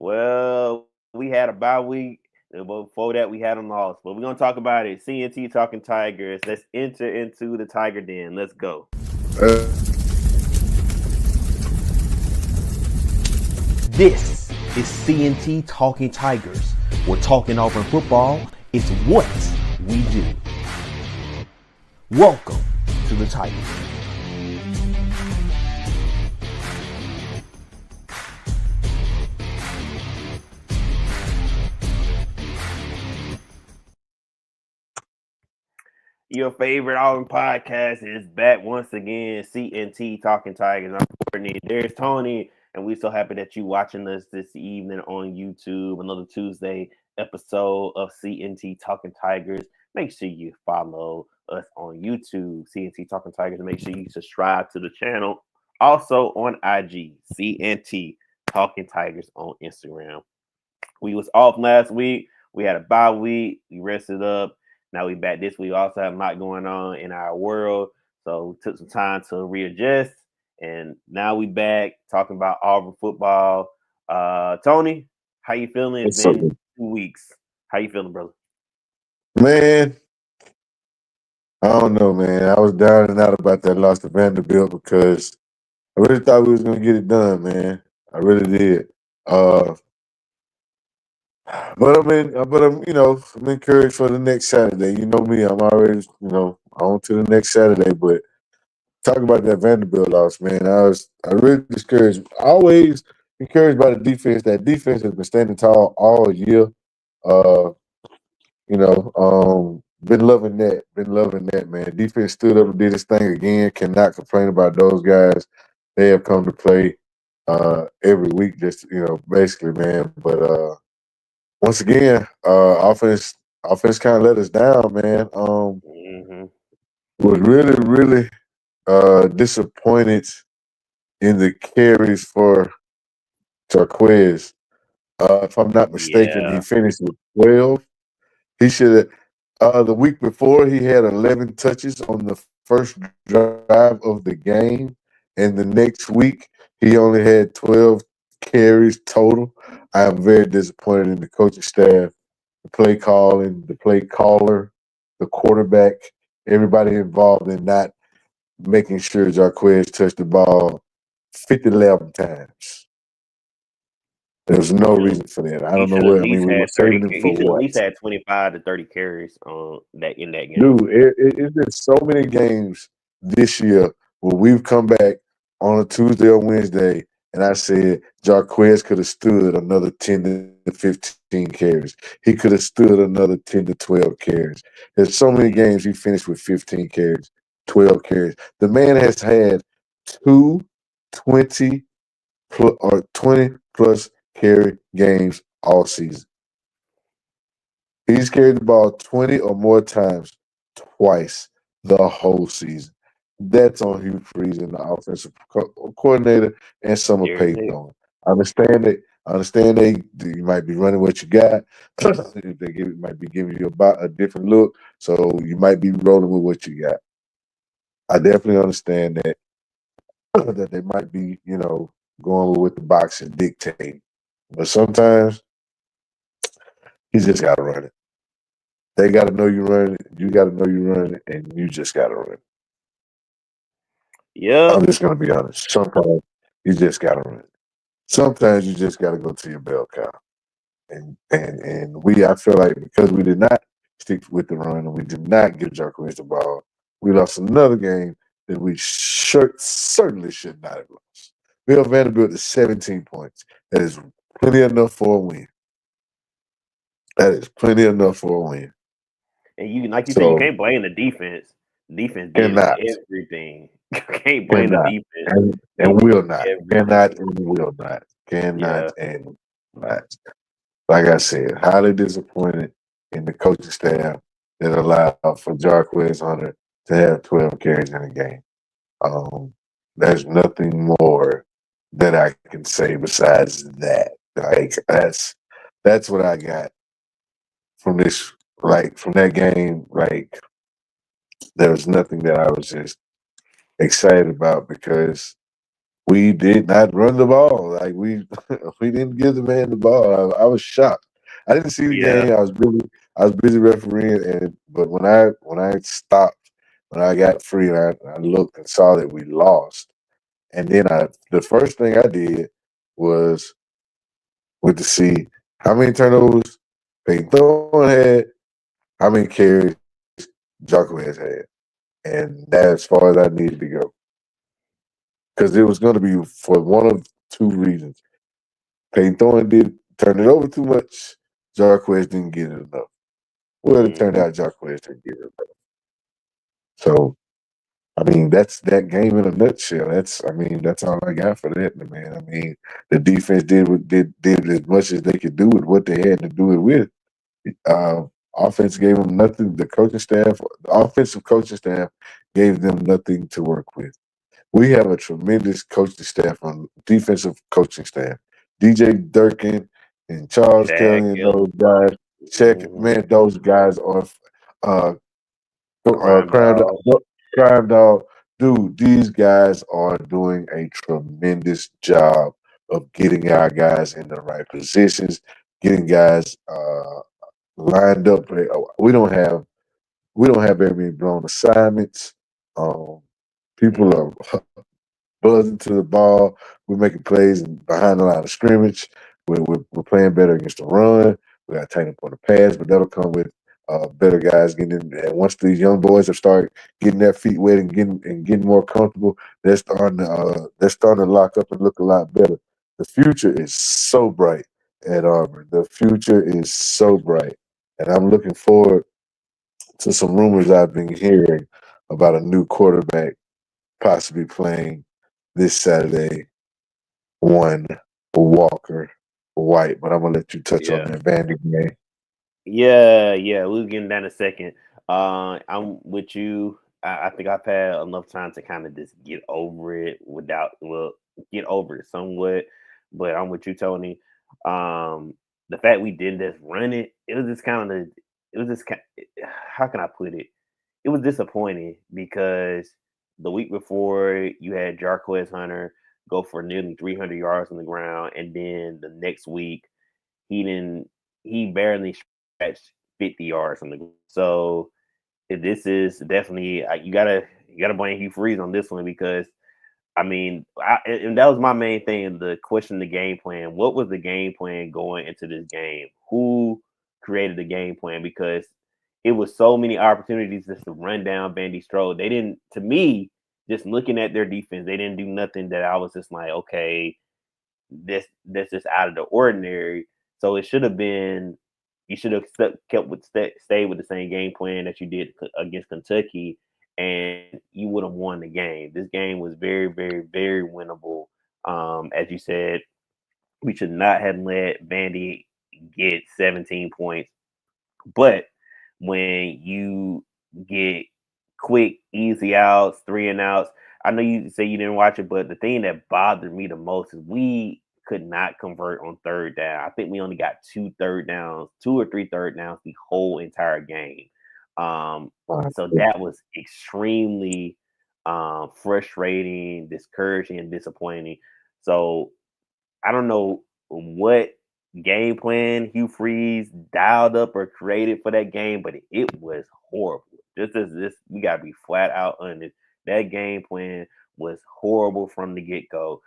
Well, we had a bye week. And before that, we had a loss. But we're gonna talk about it. C&T Talking Tigers. Let's enter into the Tiger Den. Let's go. This is C&T Talking Tigers. We're talking Auburn football. It's what we do. Welcome to the Tigers. Your favorite Auburn podcast is back once again. C&T Talking Tigers. I'm Courtney. There's Toney. And we're so happy that you're watching us this evening on YouTube. Another Tuesday episode of C&T Talking Tigers. Make sure you follow us on YouTube, C&T Talking Tigers. And make sure you subscribe to the channel. Also on IG, C&T Talking Tigers on Instagram. We was off last week. We had a bye week. We rested up. Now we back this week. We also have a lot going on in our world. So we took some time to readjust. And now we back talking about Auburn football. Toney, how you feeling? It's been 2 weeks. How you feeling, brother? Man, I don't know, man. I was down and out about that loss to Vanderbilt because I really thought we was gonna get it done, man. I really did. But I'm encouraged for the next Saturday. You know me, I'm already, on to the next Saturday. But talk about that Vanderbilt loss, man. I really discouraged. Always encouraged by the defense. That defense has been standing tall all year. Been loving that. Been loving that, man. Defense stood up and did its thing again. Cannot complain about those guys. They have come to play every week, just basically, man. But once again, offense kind of let us down, man. Was really, really disappointed in the carries for Jarquez. If I'm not mistaken, he finished with 12. He should have. The week before, he had 11 touches on the first drive of the game, and the next week he only had 12 carries total. I am very disappointed in the coaching staff, the play calling, the play caller, the quarterback, everybody involved in not making sure Jarquez touched the ball 11 times. There's no reason for that. I don't know what. I mean, we were saving him for what? He should at least had 25 to 30 carries in that game. Dude, it's been so many games this year where we've come back on a Tuesday or Wednesday, and I said Jarquez could have stood another 10 to 15 carries. He could have stood another 10 to 12 carries. There's so many games he finished with 15 carries, 12 carries. The man has had 20 plus carry games all season. He's carried the ball 20 or more times twice the whole season. That's on Hugh Freeze and the offensive coordinator and Summer Payton. I understand that you might be running what you got. They might be giving you a different look, so you might be rolling with what you got. I definitely understand that they might be, going with what the box and dictate. But sometimes you just got to run it. They got to know you're running it. You got to know you're running it, and you just got to run it. Yeah. I'm just going to be honest. Sometimes you just got to run it. Sometimes you just got to go to your bell cow. And I feel like because we did not stick with the run and we did not give Jarquez the ball, we lost another game that we certainly should not have lost. We held Vanderbilt to 17 points. That is plenty enough for a win. That is plenty enough for a win. And you said, you can't blame the defense. Defense did everything. Can't blame the defense. And will not. Cannot and will not. Cannot and not. Like I said, highly disappointed in the coaching staff that allowed for Jarquez Hunter to have 12 carries in a game. There's nothing more that I can say besides that. Like that's what I got from this. Like from that game, like there was nothing that I was just excited about because we did not run the ball. Like we we didn't give the man the ball. I was shocked. I didn't see the Yeah, game. I was busy refereeing, and but when I stopped, when I got free, and I looked and saw that we lost, and then the first thing I did was went to see how many turnovers Peyton Thorne had, how many carries Jacquez had, and that's as far as I needed to go because it was going to be for one of two reasons. Peyton Thorne did turn it over too much. Jarquez didn't get it enough. Well, it turned hmm out Jarquez didn't get it enough. So, I mean, that's that game in a nutshell. That's all I got for that, man. I mean, the defense did as much as they could do with what they had to do it with. Uh, Offense gave them nothing. The offensive coaching staff gave them nothing to work with. We have a tremendous coaching staff on defensive coaching staff. DJ Durkin and Charles Chad Kelly and Kelly, those guys. Check, hmm man, those guys are uh, Crime crime Dog. dog, crime dog. Dude, these guys are doing a tremendous job of getting our guys in the right positions, getting guys lined up. We don't have very many blown assignments. Um, people hmm are buzzing to the ball. We're making plays behind the line of scrimmage. We're playing better against the run. We got to tighten up on the pass, but that'll come with better guys getting in. And once these young boys have started getting their feet wet and getting more comfortable, they're starting to lock up and look a lot better. The future is so bright at Auburn. The future is so bright, and I'm looking forward to some rumors I've been hearing about a new quarterback possibly playing this Saturday, one Walker White. But I'm gonna let you touch on Yeah. that Vandy game. Yeah, we'll get in that in a second. I'm with you. I think I've had enough time to kind of just get over it get over it somewhat. But I'm with you, Tony. The fact we didn't just run it, it was just kind. How can I put it? It was disappointing because the week before you had Jarquez Hunter go for nearly 300 yards on the ground, and then the next week he didn't. He barely scratched 50 yards on the ground. So this is definitely you gotta blame Hugh Freeze on this one because and that was my main thing. The question, the game plan. What was the game plan going into this game? Who created the game plan? Because it was so many opportunities just to run down Vandy Strode. They didn't. To me, just looking at their defense, they didn't do nothing that I was just like, okay, this is out of the ordinary. So it should have been you should have stayed with the same game plan that you did against Kentucky, and you would have won the game. This game was very, very, very winnable. As you said, we should not have let Vandy get 17 points. But when you get quick, easy outs, three and outs, I know you say you didn't watch it, but the thing that bothered me the most is we could not convert on third down. I think we only got two or three third downs the whole entire game. Um, so that was extremely frustrating, discouraging, and disappointing. So I don't know what game plan Hugh Freeze dialed up or created for that game, but it was horrible. This we gotta be flat out honest. That game plan was horrible from the get go.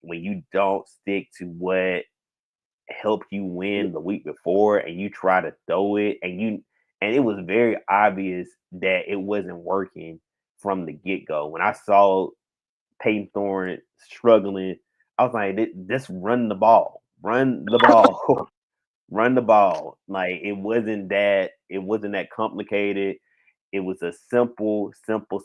When you don't stick to what helped you win the week before and you try to throw it and it was very obvious that it wasn't working from the get go. When I saw Peyton Thorne struggling. I was like, just run the ball, run the ball. Like it wasn't that complicated. It was a simple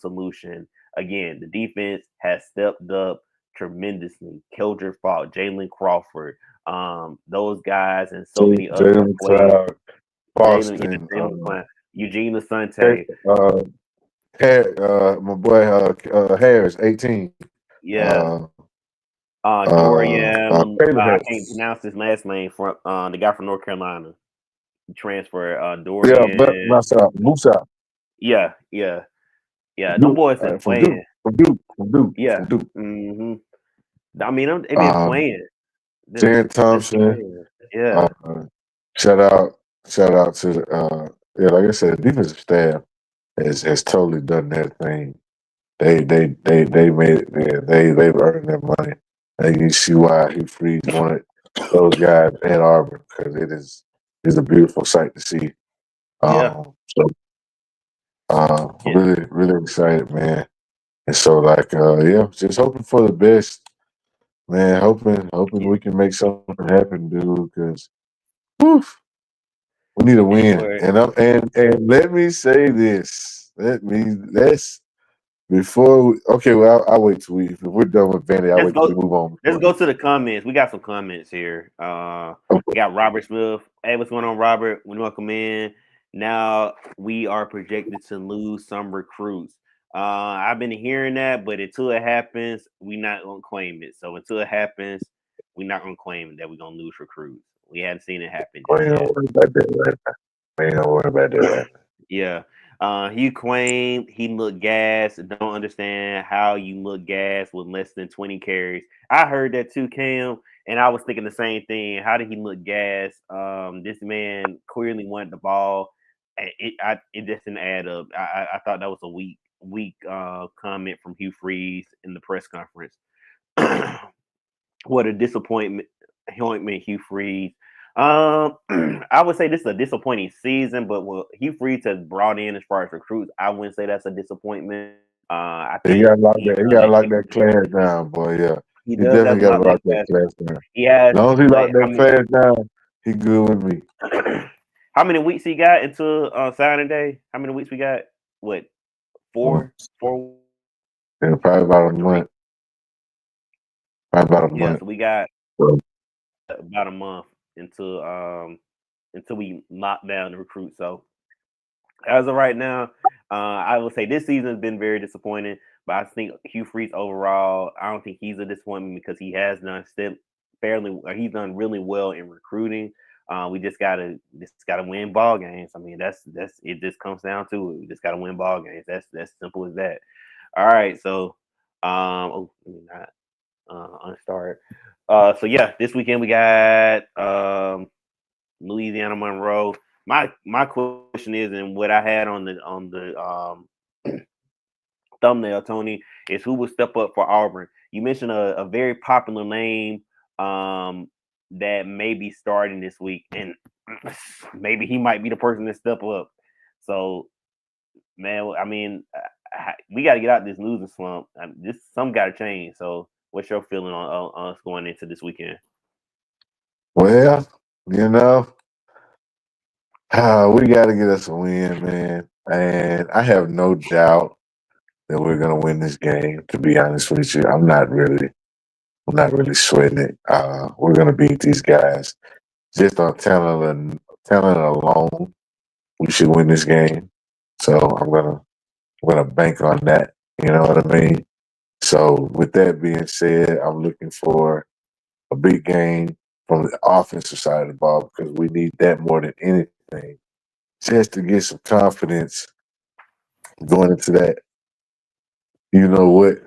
solution. Again, the defense has stepped up tremendously. Keldrick Faulk, Jalen Crawford, those guys, and so many other Jalen players. McLeod, Boston, Jalen McClain, Eugene Har- Asante, uh, my boy Harris, 18. yeah. Uh, Dorian, Caleb I can't Harris. pronounce his last name from the guy from North Carolina. He transferred Yeah, but Dorian. Musa Yeah. Them boys been From Duke. playing. Yeah. from Duke. hmm I mean, they've been Um, playing. Jan They've been Thompson. playing. Yeah. Uh, shout out, shout out to yeah, like I said, the defensive staff has totally done their thing. They made it. Yeah, they've earned their money. And you see why Hugh Freeze wanted those guys at Auburn because it is a beautiful sight to see. Yeah. So Yeah. really excited, man. And so like yeah, just hoping for the best, man. Hoping we can make something happen, dude. Because we need a And win. for And let me say this. Let's before we, okay, well I'll wait till if we're done with Vandy, I'll let's wait till we go. move on. Let's go to the comments. We got some comments here. We got Robert Smith. Hey, what's going on, Robert? We welcome in. Now we are projected to lose some recruits. I've been hearing that, but until it happens, we not gonna claim it. So until it happens, we're not gonna claim that we're gonna lose recruits. We haven't seen it happen We just ain't gonna yet. worry about that right now. We ain't gonna worry about that right now. Yeah. He claimed he looked gas. Don't understand how you look gas with less than 20 carries. I heard that too, Cam, and I was thinking the same thing. How did he look gas? This man clearly wanted the ball. It just didn't add up. I thought that was a weak comment from Hugh Freeze in the press conference. What a disappointment, Hugh Freeze. I would say this is a disappointing season, but what Hugh Freeze has brought in as far as recruits, I wouldn't say that's a disappointment. I He think gotta lock he's that. He done gotta a lock good that job. class down, boy. Yeah, He he does have definitely to gotta lock that lock that class class down. down. He has, As long as he but lock that class down, he good with me. how many weeks he got until signing day? How many weeks we got? What, Mm. four? 4 Yeah, probably about a or 3? month. Probably about a Yeah, month. so we got So, about a month until we lock down the recruit. So as of right now, I would say this season has been very disappointing. But I think Hugh Freeze overall, I don't think he's a disappointment because he has done still fairly. He's done really well in recruiting. We just gotta win ball games. I mean, that's it. Just comes down to it. We just gotta win ball games. That's simple as that. All right, so let me not unstart. So yeah, this weekend we got Louisiana Monroe. My question is, and what I had on the thumbnail, Tony, is who will step up for Auburn. You mentioned a very popular name that may be starting this week, and maybe he might be the person to step up. So, man, I mean, we got to get out this losing slump. This some got to change. So, what's your feeling on us going into this weekend? well, you know, we got to get us a win, man. And I have no doubt that we're gonna win this game. To be honest with you, I'm not really sweating it. We're gonna beat these guys just on talent alone. We should win this game. So I'm gonna bank on that. You know what I mean? So with that being said, I'm looking for a big game from the offensive side of the ball because we need that more than anything, just to get some confidence going into that. You know what?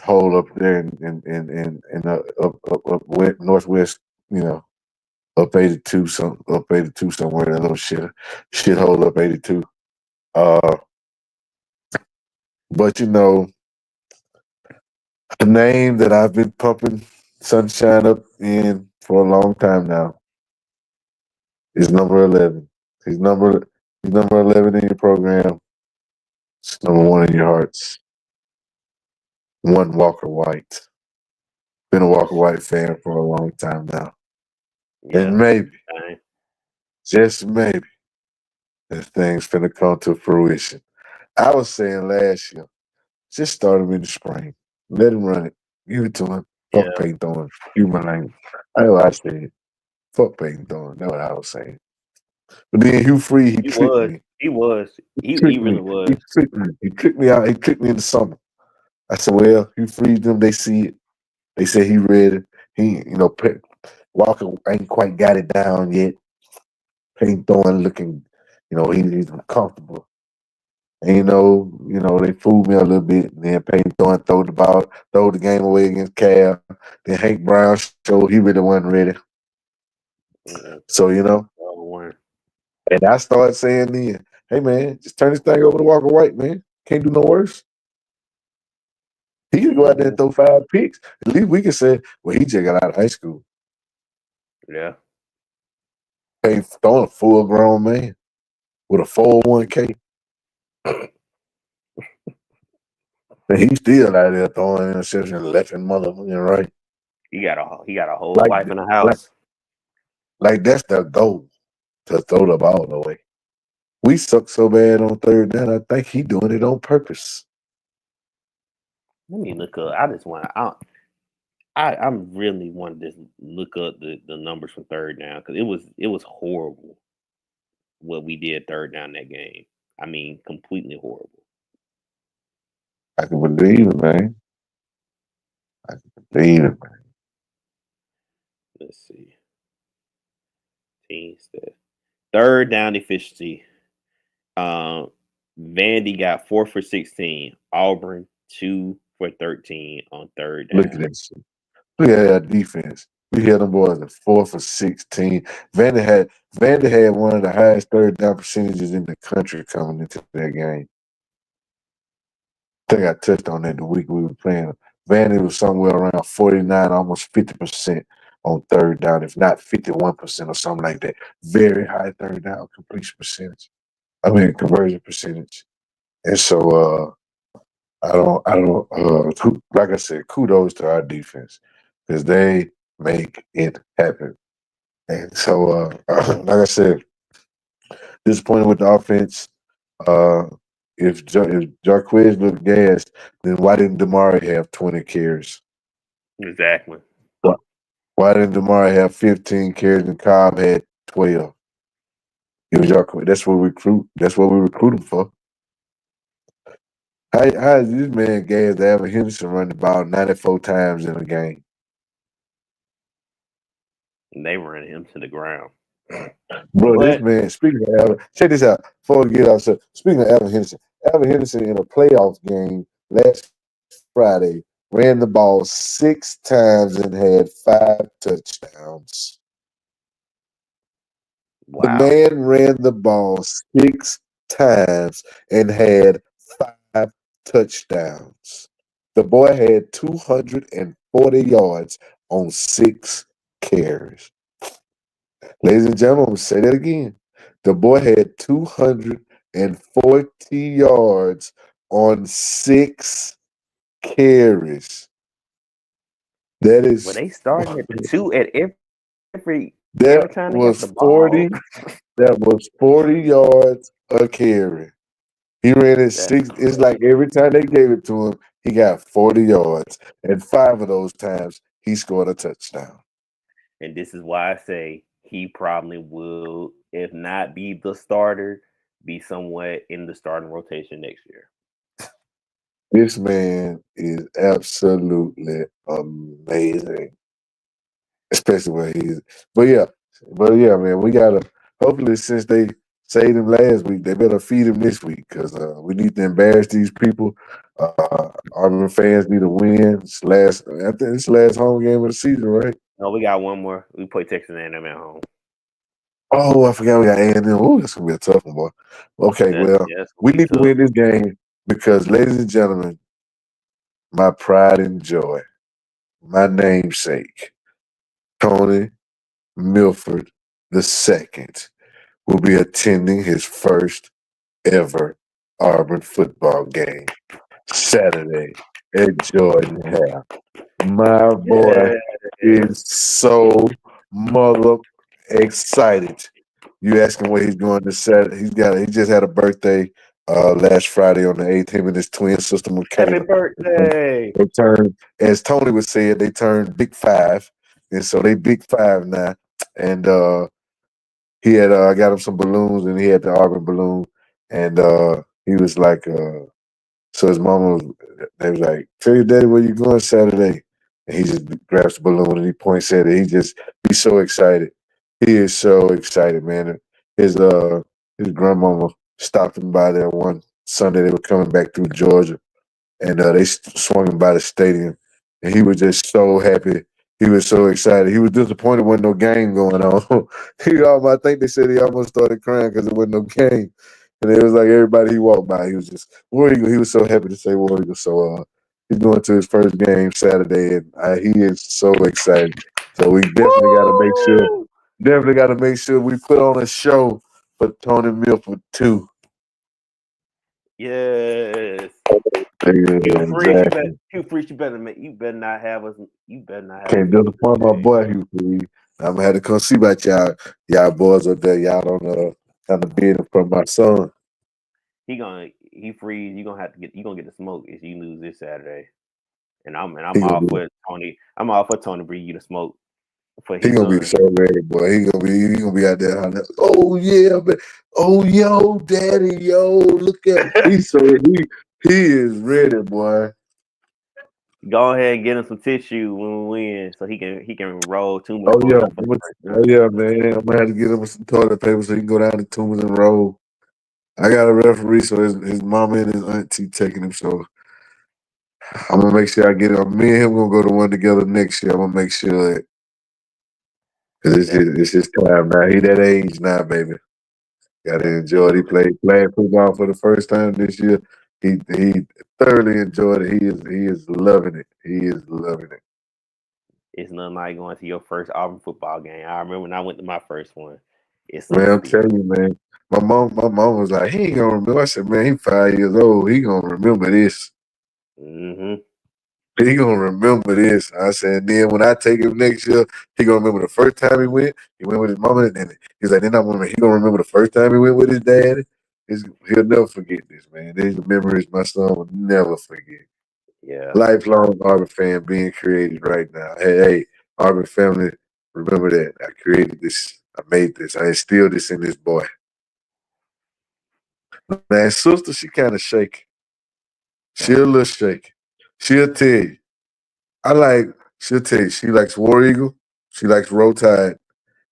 Hole up there in northwest. You know, up 82 up 82 somewhere. That little shit hole up 82. Uh, but you know, the name that I've been pumping sunshine up in for a long time now is number 11. He's number he's number 11 in your program. It's number one in your hearts. One Walker White. Been a Walker White fan for a long time now. Yeah, And maybe, fine. just maybe, this thing's finna come to fruition. I was saying last year, just start him in the spring. Let him run it. Give it to him. Fuck Yeah, Peyton Thorne. Human language. I know what I said. Fuck Peyton Thorne. That's what I was saying. But then Hugh Free, he he tricked was. me. He was. He He tricked really me. He was. tricked me. He tricked me out. He tricked me in the summer. I said, well, Hugh Freeze them, they see it. They say he ready. He, Walker ain't quite got it down yet. Peyton Thorne looking, he's comfortable. And they fooled me a little bit. And then Peyton throw the game away against Cal. Then Hank Brown showed he really wasn't ready. Mm-mm. So, Oh, one. and I started saying then, hey man, just turn this thing over to Walker White, man. Can't do no worse. He can go out there and throw 5 picks. At least we can say, well, he just got out of high school. Yeah. Ain't throwing a full grown man with a 401k. And he's still out there throwing interceptions left and motherfucking right. He got a whole Like, wife in the like, house. like that's the goal to throw the ball away. We suck so bad on third down. I think he doing it on purpose. Let me look up. I just want. I'm really want to just look up the numbers from third down because it was horrible what we did third down that game. I mean, completely horrible. I can believe it, man. I can believe it, man. Let's see. Team stats. Third down efficiency. Um, Vandy got 4 for 16. Auburn 2 for 13 on third Look at down. that shit. Look at that defense. We had them boys at 4 for 16. Vandy had one of the highest third down percentages in the country coming into that game. I think I touched on that the week we were playing. Vandy was somewhere around 49, almost 50% on third down, if not 51% or something like that. Very high third down completion percentage. I mean conversion percentage. And so like I said, kudos to our defense because they make it happen. And so, like I said, disappointed with the offense. Uh, if Jarquez looked gassed, then why didn't Damari have 20 carries? Exactly. Why, why didn't Damari have 15 carries and Cobb had 12? It was Jarquez. That's what we recruit him for. How is this man gassed to Evan Henderson run the ball 94 times in a game? And they ran him to the ground. Bro, this But man, speaking of Alvin, check this out before we get off. So, speaking of Alvin Henderson in a playoff game last Friday ran the ball 6 times and had 5 touchdowns. The wow. man ran the ball 6 times and had 5 touchdowns. The boy had 240 yards on 6 carries. Ladies and gentlemen, I'm going to say that again. The boy had 240 yards on 6 carries. That Were is they starting at the two at every that time they got was the 40 ball? that was 40 yards a carry. He ran it That's 6. It's like every time they gave it to him, he got 40 yards. And 5 of those times he scored a touchdown. And this is why I say he probably will, if not be the starter, be somewhat in the starting rotation next year. This man is absolutely amazing. Especially when he's but yeah, man, we gotta hopefully since they saved him last week, they better feed him this week because we need to embarrass these people. Auburn fans need to win. I think it's last home game of the season, right? No, we got one more. We play Texas A&M at home. Oh, I forgot we got A&M. Oh, that's gonna be a tough one, boy. Okay, well, That's gonna we be need to tough. win this game because, ladies and gentlemen, my pride and joy, my namesake, Tony Milford II, will be attending his first ever Auburn football game Saturday at Jordan Hare. My boy is so mother excited. You ask him where he's going to Saturday. He just had a birthday last Friday on the 8th. Him and his twin sister Happy Michaela. birthday! They turned, as Tony would say it, they turned big 5. And so they big 5 now. And he had I got him some balloons and he had the Auburn balloon. And he was like, so his mama they was like, tell your daddy where you going Saturday. And he just grabs the balloon and he points at it. He's so excited. He is so excited, man. His grandmama stopped him by there Sunday they were coming back through Georgia, and they swung him by the stadium, and he was just so happy. He was so excited. He was disappointed wasn't no game going on. I think they said he almost started crying because there wasn't no game, and it was like everybody he walked by, he was just War Eagle. He was so happy to say War Eagle. So he's going to his first game Saturday, and he is so excited. So we definitely got to make sure we put on a show for Tony Milford too. Yes. Yeah, Hugh Freeze, exactly. you better not have us. You better not have us Can't miss this disappoint my game. boy Hugh Freeze. I'm gonna have to come see about y'all boys up there. Y'all don't kind of bidding for my son. He freeze. You gonna get the smoke if you lose this Saturday. And I'm He gonna all be for Tony. I'm all for Tony bring you the smoke for he his gonna be son. so ready, boy. He gonna be out there. Oh yeah, man. Oh yo, daddy, yo, look at he is ready, boy. Go ahead and get him some tissue when we win, so he can roll Toomer Oh yeah, boys for the first oh time. yeah, man. I'm gonna have to get him some toilet paper so he can go down to Toombs and roll. I got a referee, so his mama and his auntie taking him. So I'm gonna make sure I get it. Me and him gonna go to one together next year. I'm gonna make sure that 'cause That's it's his time now. He that age now, baby. Got to that's enjoy it. He beautiful. playing football for the first time this year. He thoroughly enjoyed it. He is loving it. He is loving it. It's nothing like going to your first Auburn football game. I remember when I went to my first one. It's Man, something I'm special. telling you, man. My mom was like, he ain't gonna remember. I said, man, he 5 years old. He gonna remember this. Hmm. He gonna remember this. I said, then when I take him next year, he gonna remember the first time he went. He went with his mama, and then he's like, then he gonna remember the first time he went with his dad. He'll never forget this, man. These are memories my son will never forget. Yeah, Lifelong Auburn fan being created right now. Hey, Auburn family, remember that. I created this. I made this. I instilled this in this boy. Man, sister, she kind of shaky. She a little shaky. She'll tell you. She'll tell you, she likes War Eagle, she likes Roll Tide,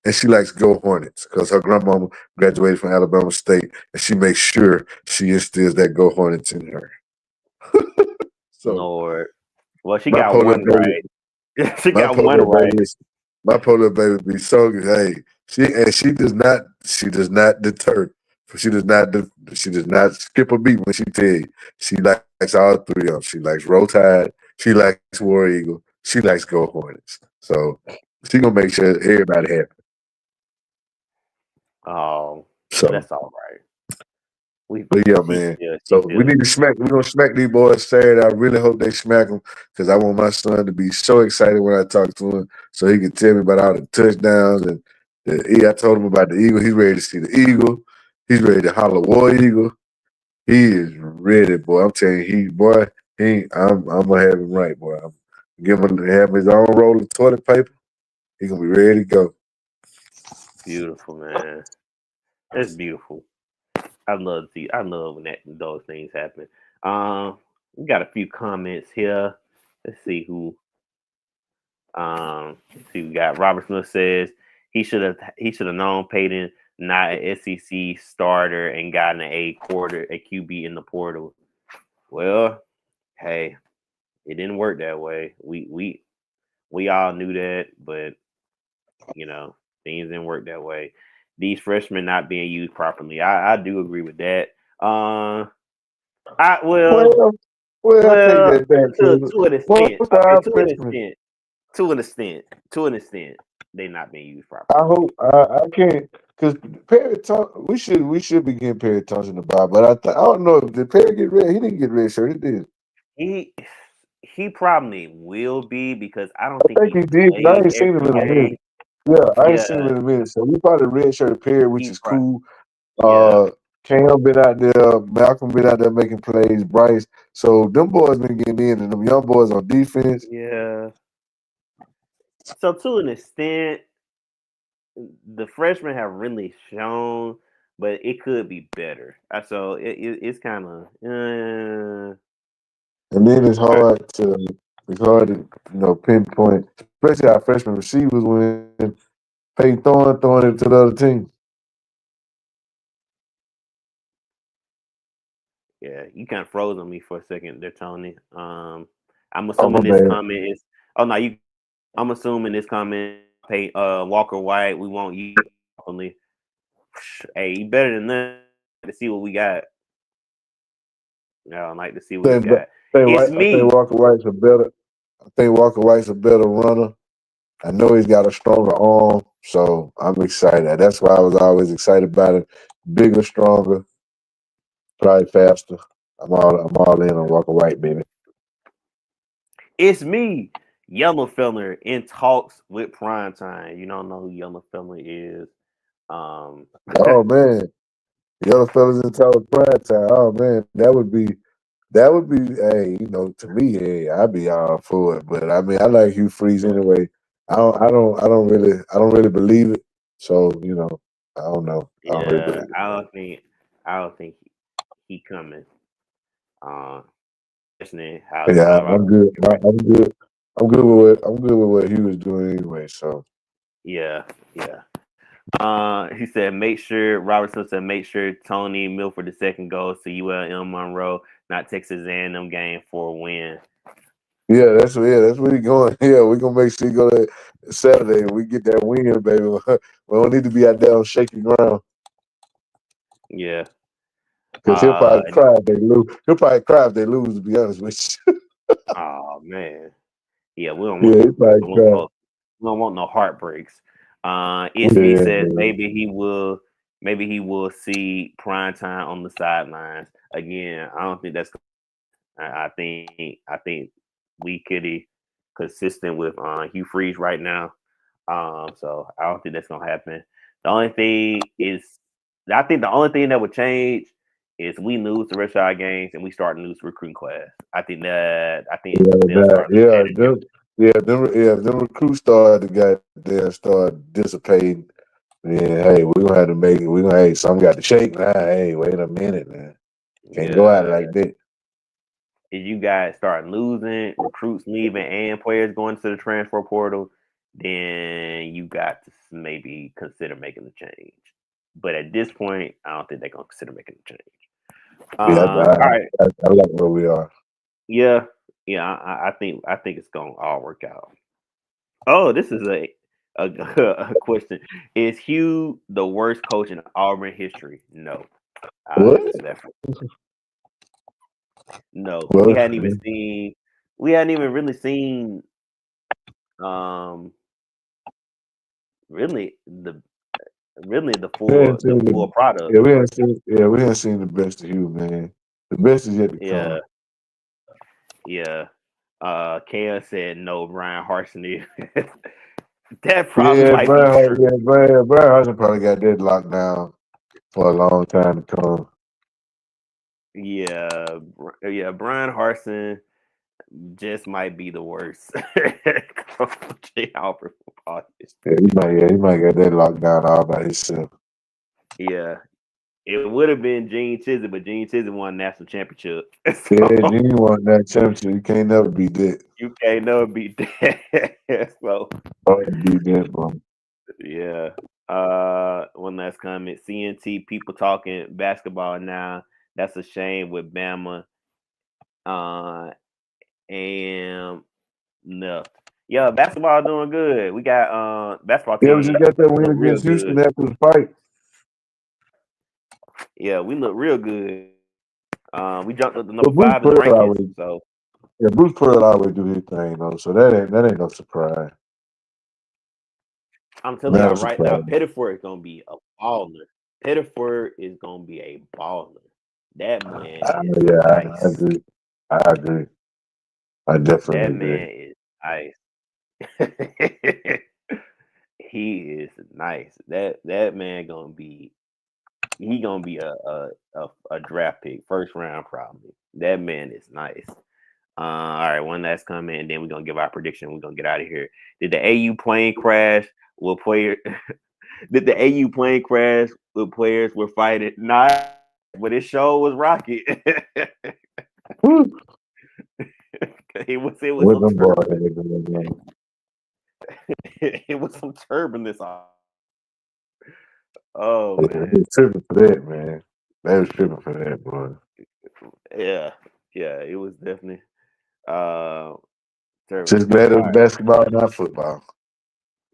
and she likes Go Hornets because her grandmama graduated from Alabama State, and she makes sure she instills that Go Hornets in her. So Lord. Well, she my got polar one baby, right. She my got one polar right. baby, my polar baby be so good. Hey, she does not deter. She does not skip a beat when she tell you. She likes all three of them. She likes Roll Tide. She likes War Eagle. She likes Go Hornets. So she gonna make sure everybody happy. Oh, well, So, that's all right. We but yeah, she man. still she So we still need to smack. We're gonna smack these boys Saturday. I really hope they smack them because I want my son to be so excited when I talk to him, so he can tell me about all the touchdowns and I told him about the Eagle. He's ready to see the Eagle. He's ready to holler War Eagle. He is ready, boy. I'm telling you, boy. I'm gonna have him right, boy. I'm give him have his own roll of toilet paper. He gonna be ready to go. beautiful, man. It's beautiful. I love when those things happen. We got a few comments here. Let's see who. We got Robert Smith says he should have known Peyton not an SEC starter and gotten a QB in the portal. Well, hey, it didn't work that way. We all knew that, but things didn't work that way. These freshmen not being used properly. I do agree with that. I well Well, well, I take well that back. to an extent. Most of Okay, our to an freshmen. extent. To an extent, they not being used I properly. hope I can't because Perry Thompson. We should be getting Perry Thompson the ball, but I don't know if did Perry get red. He didn't get red shirt. He did. He he probably will be because I don't I think think he he did. 'Cause I played ain't seen him every in a minute. game. Yeah, I ain't Yeah, seen him in a minute. So we probably red shirt Perry, which he is pro- cool. yeah, Cam been out there. Malcolm been out there making plays. Bryce. So them boys been getting in, and them young boys on defense. yeah. So to an extent, the freshmen have really shown, but it could be better. So it's kind of And then it's hard to pinpoint, especially our freshman receivers when Peyton throwing it to the other team. Yeah, you kind of froze on me for a second there, Tony. I'm Oh my assuming this bad. comment is. Oh no, you. I'm assuming this comment. Pay Walker White. We won't use only. Hey, you better than that. To see what we got. Yeah, I'd like to see what we I think, got. It's I think me. Walker White's a better. I think Walker White's a better runner. I know he's got a stronger arm, so I'm excited. That's why I was always excited about it. Bigger, stronger, probably faster. I'm all in on Walker White, baby. It's me. Yellow Feller in talks with Primetime. You don't know who Yellow Feller is. Um, Oh man, the other fellas in Tyler prime time. Oh man, that would be. Hey, to me, hey, I'd be all for it. But I mean, I like Hugh Freeze anyway. I don't really believe it. So I don't know. I don't really yeah, believe it. I don't think he coming. Uh, Listening how Yeah, Colorado. I'm good. I'm good. I'm good with what he was doing anyway. So Yeah, yeah. He said, make sure Robertson said, make sure Tony Milford the second goes to ULM Monroe, not Texas A&M game for a win. that's where he going. Yeah, we're gonna make sure he go there Saturday and we get that win, baby. We don't need to be out there on shaky ground Yeah. because he'll probably cry if they lose. He'll probably cry if they lose. To be honest with you. Oh man. Yeah, we don't Yeah, want he'll probably no, cry. we don't want no heartbreaks. It's me Yeah, says man. maybe he will see prime time on the sidelines again. I don't think that's. I think we could be consistent with Hugh Freeze right now. So I don't think that's gonna happen. The only thing is, I think the only thing that would change is we lose the rest of our games and we start to lose recruiting class. I think they'll start looking at it different. Them recruits started to get there, start dissipating. Yeah, hey, we're gonna have to make it. We're gonna hey, some got to shake now. Hey, wait a minute, man. Can't go out Yeah, like that. if you guys start losing, recruits leaving, and players going to the transfer portal, then you got to maybe consider making the change. But at this point, I don't think they're gonna consider making the change. Yeah, All right, I like where we are. yeah, yeah, I think it's gonna all work out. Oh, this is a, a question: is Hugh the worst coach in Auburn history? No, I'll What? answer that. No, Well, we hadn't even really seen um really we ain't the seen full the, product. we ain't seen the best of you, man. The best is yet to Yeah, come. yeah. Kale said no, Brian Harson. That probably Yeah, might be true. Brian Hudson probably got that locked down for a long time to come. Yeah, yeah. Brian Harson just might be the worst coach in Auburn football history. He might get that locked down all by himself. Yeah, it would have been Gene Chizik, but Gene Chizik won national championship, Yeah, so Gene won that championship. You can't never beat that. you can't never beat that. So Oh, beat that, bro. yeah. One last comment. C&T people talking basketball now. That's a shame with Bama. And no. Yeah, basketball doing good. We got basketball Yeah, we just team got that win look real against good. Houston after the fight. Yeah, we look real good. We jumped up to number But Bruce 5 in the Pearl rankings. always, So yeah, Bruce Pearl always do his thing though. So that ain't no surprise. I'm telling Not a y'all right now, surprise. Pettiford is gonna be a baller. Pettiford is gonna be a baller. That man is Yeah, I nice. agree. I agree. I definitely That agree. man is nice. He is nice. That man gonna be a draft pick, first round probably. That man is nice. All right, one last comment, and then we're gonna give our prediction. We're gonna get out of here. Did the AU plane crash? Will player did the AU plane crash with players were fighting? Not, but his show was rocket. Woo. It was With some them boys, turbulence. It was some turbulence. Oh they man. was tripping for that, man. They was tripping for that, boy. Yeah, yeah, it was definitely uh terrible. Just glad it All was right, basketball, not football.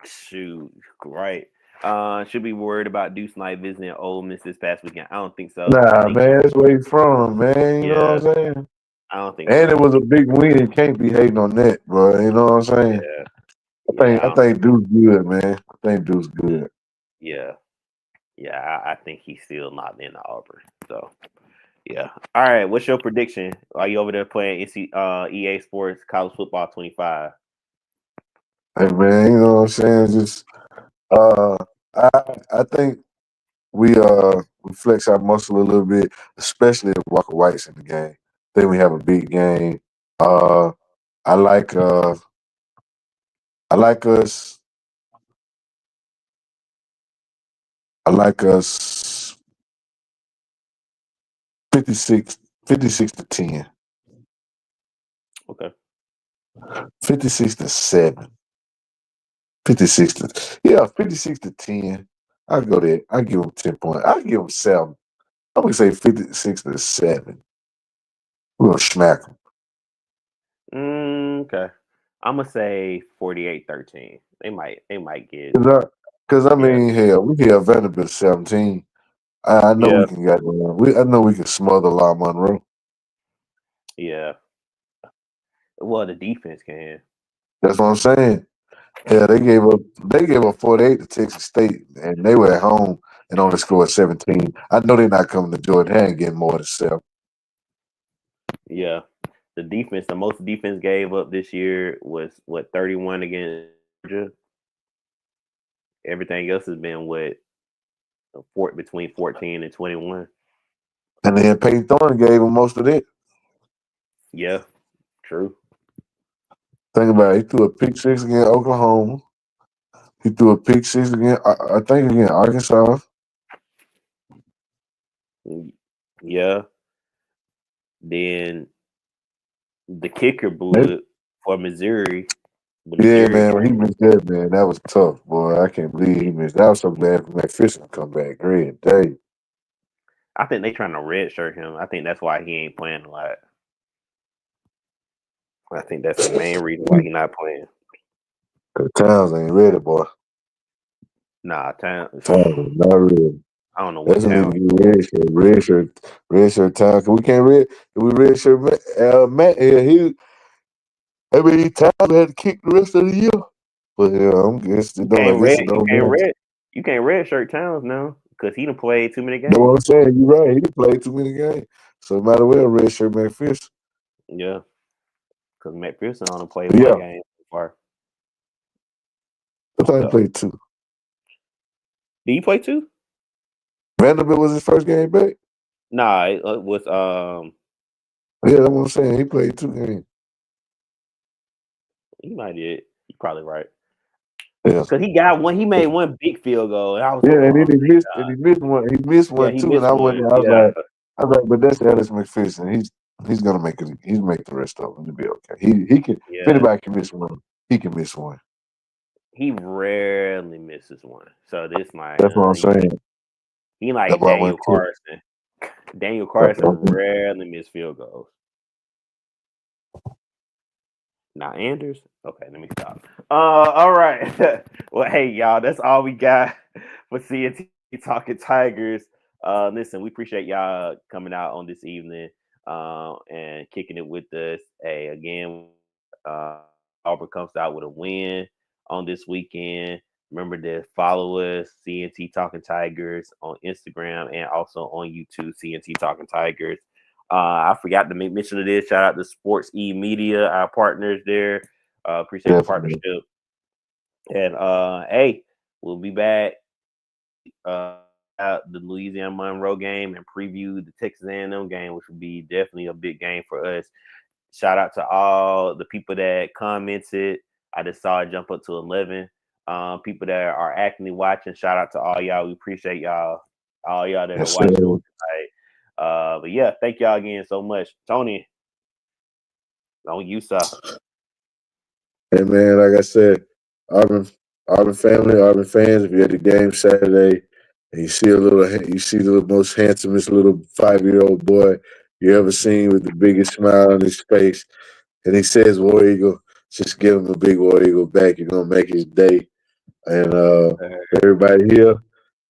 shoot, right. Should be worried about Deuce Knight visiting Ole Miss this past weekend. I don't think so. I Nah, think he, man, that's where you from, man. You know yeah, what I'm saying? I don't think And it so. was a big win. You can't be hating on that, bro. You know what I'm saying? Yeah, I yeah, think I I don't think. think Duke's good, man. I think Duke's good. Yeah, yeah, I think he's still not in the Auburn. So yeah. All right, what's your prediction? Are you over there playing EA Sports College Football 25? Hey, man, you know what I'm saying? Just uh, I I think we flex our muscle a little bit, especially if Walker White's in the game. Then we have a big game. Uh, I like I like us I like us 56 to 10. Okay. 56 to 7. 56 to yeah, 56 to 10. I go there. I give them 10 points. I give them 7. I'm gonna say 56 to 7. We're gonna smack them. Okay. I'm gonna say 48-13. They might get Cause I yeah. mean, hell, we have Vanderbilt 17. I know Yeah. we can get I know we can smother La Monroe. Yeah. Well, the defense can. That's what I'm saying. Yeah, they gave up 48 to Texas State, and they were at home and only scored 17. I know they're not coming to Jordan. They ain't getting more than 7. Yeah. The most defense gave up this year was what 31 against Georgia. Everything else has been between 14 and 21. And then Peyton Thorne gave them most of it. Yeah, true. Think about it. He threw a pick six against Oklahoma. He threw a pick six again. I think against Arkansas. Yeah. Then the kicker Maybe. blew it for Missouri. The Yeah, Missouri man. When he game. missed that, man, that was tough, boy. I can't believe he missed. I was so glad for McPherson to come back. Great day. I think they trying to redshirt him. I think that's why he ain't playing a lot. I think that's the main reason why he not playing. The Towns ain't ready, boy. Nah, time. Towns ain't not ready. I don't know what That's when we town. get red shirt time. Cause we can't red shirt Matt here. Towns had to kick the rest of the year. But yeah, I'm guess it You don't. I can't guess red. it You don't can't matter. red. You can't redshirt Towns now because he done played too many Know what games. I'm saying? You right. He played too many games. So might as well red shirt McPherson. Yeah, because McPherson only played But one yeah, game so far. I thought he So played 2. did he play two? Vanderbilt was his first game back. Nah, it was Yeah, that's what I'm saying. He played 2 games. he might did. You probably right. Yeah. Cause he got one. He made one big field goal, and I was like, Yeah, and then oh he missed one. He missed yeah, one he too, and missed I one. went. Yeah, I was like, but that's Ellis McPherson. He's gonna make it. He's make the rest of them to be okay. He can. If yeah. anybody can miss one, he can miss one. He rarely misses one. So this my That's what I'm saying. he That's like why I Daniel went to. Carson. Daniel That's Carson what I'm saying. rarely miss field goals. Now Anders. Okay, let me stop. All right. Well, hey y'all, that's all we got for C&T Talking Tigers. Listen, we appreciate y'all coming out on this evening and kicking it with us. Hey, again, uh, Auburn comes out with a win on this weekend. Remember to follow us, C&T Talking Tigers, on Instagram and also on YouTube, C&T Talking Tigers. I forgot to make mention of this. Shout out to Sports E Media, our partners there. Appreciate the Definitely. partnership. And hey, we'll be back at the Louisiana Monroe game and preview the Texas A&M game, which will be definitely a big game for us. Shout out to all the people that commented. I just saw it jump up to 11. People that are actively watching. Shout out to all y'all. We appreciate y'all. All y'all that are Yes, sir. watching on tonight. But yeah, thank y'all again so much. Toney, on you, sir. Hey man, like I said, Auburn, Auburn family, Auburn fans. If you're at the game Saturday and you see the most handsomest little 5-year-old boy you ever seen with the biggest smile on his face. And he says, War Eagle, just give him a big War Eagle back. You're going to make his day. And everybody here,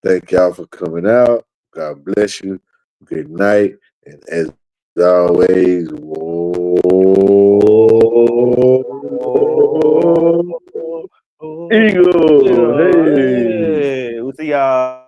thank y'all for coming out. God bless you. Good night. And as always, Eagle. Hey. Hey, we'll see y'all.